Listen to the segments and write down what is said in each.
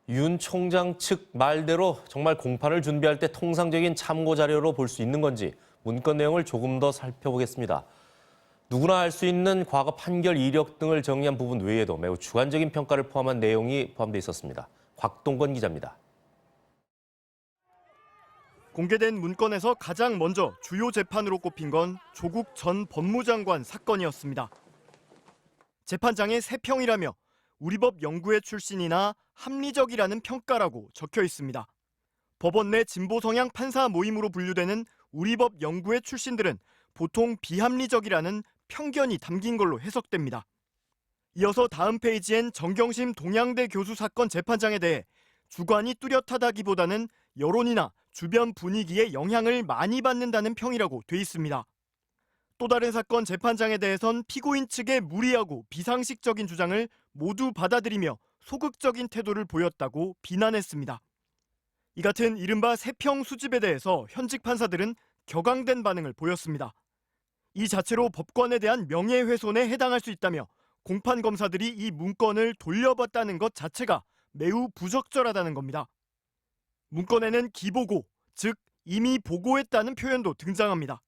윤 총장 측 말대로 정말 공판을 준비할 때 통상적인 참고 자료로 볼 수 있는 건지 문건 내용을 조금 더 살펴보겠습니다. 누구나 알 수 있는 과거 판결 이력 등을 정리한 부분 외에도 매우 주관적인 평가를 포함한 내용이 포함되어 있었습니다. 곽동건 기자입니다. 공개된 문건에서 가장 먼저 주요 재판으로 꼽힌 건 조국 전 법무장관 사건이었습니다. 재판장의 세 평이라며 우리법 연구회 출신이나 합리적이라는 평가라고 적혀 있습니다. 법원 내 진보 성향 판사 모임으로 분류되는 우리법 연구회 출신들은 보통 비합리적이라는 편견이 담긴 걸로 해석됩니다. 이어서 다음 페이지엔 정경심 동양대 교수 사건 재판장에 대해 주관이 뚜렷하다기보다는 여론이나 주변 분위기에 영향을 많이 받는다는 평이라고 돼 있습니다. 또 다른 사건 재판장에 대해선 피고인 측의 무리하고 비상식적인 주장을 모두 받아들이며 소극적인 태도를 보였다고 비난했습니다. 이 같은 이른바 세평 수집에 대해서 현직 판사들은 격앙된 반응을 보였습니다. 이 자체로 법관에 대한 명예훼손에 해당할 수 있다며 공판 검사들이 이 문건을 돌려봤다는 것 자체가 매우 부적절하다는 겁니다. 문건에는 기보고, 즉 이미 보고했다는 표현도 등장합니다.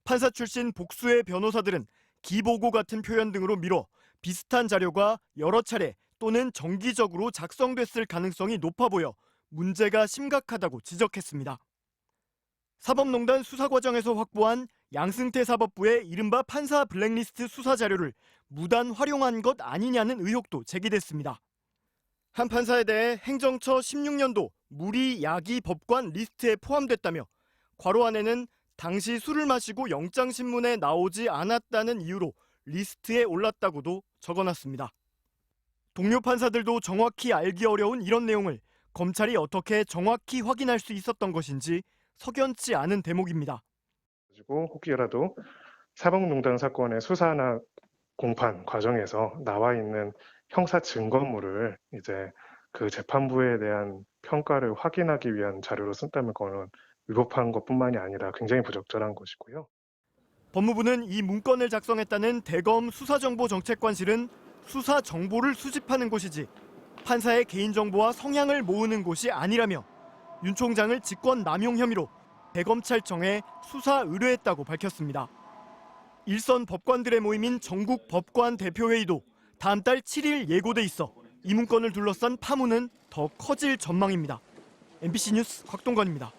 판사 출신 복수의 변호사들은 기보고 같은 표현 등으로 미뤄 비슷한 자료가 여러 차례 또는 정기적으로 작성됐을 가능성이 높아 보여 문제가 심각하다고 지적했습니다. 사법농단 수사 과정에서 확보한 양승태 사법부의 이른바 판사 블랙리스트 수사 자료를 무단 활용한 것 아니냐는 의혹도 제기됐습니다. 한 판사에 대해 행정처 16년도 무리 야기 법관 리스트에 포함됐다며 괄호 안에는 당시 술을 마시고 영장신문에 나오지 않았다는 이유로 리스트에 올랐다고도 적어놨습니다. 동료 판사들도 정확히 알기 어려운 이런 내용을 검찰이 어떻게 정확히 확인할 수 있었던 것인지 석연치 않은 대목입니다. 그리고 혹여라도 사법농단 사건의 수사나 공판 과정에서 나와 있는 형사 증거물을 이제 그 재판부에 대한 평가를 확인하기 위한 자료로 쓴다면 그거는 위법한 것뿐만이 아니라 굉장히 부적절한 것이고요. 법무부는 이 문건을 작성했다는 대검 수사정보정책관실은 수사 정보를 수집하는 곳이지 판사의 개인정보와 성향을 모으는 곳이 아니라며 윤 총장을 직권 남용 혐의로 대검찰청에 수사 의뢰했다고 밝혔습니다. 일선 법관들의 모임인 전국 법관 대표회의도 다음 달 7일 예고돼 있어 이 문건을 둘러싼 파문은 더 커질 전망입니다. MBC 뉴스 곽동건입니다.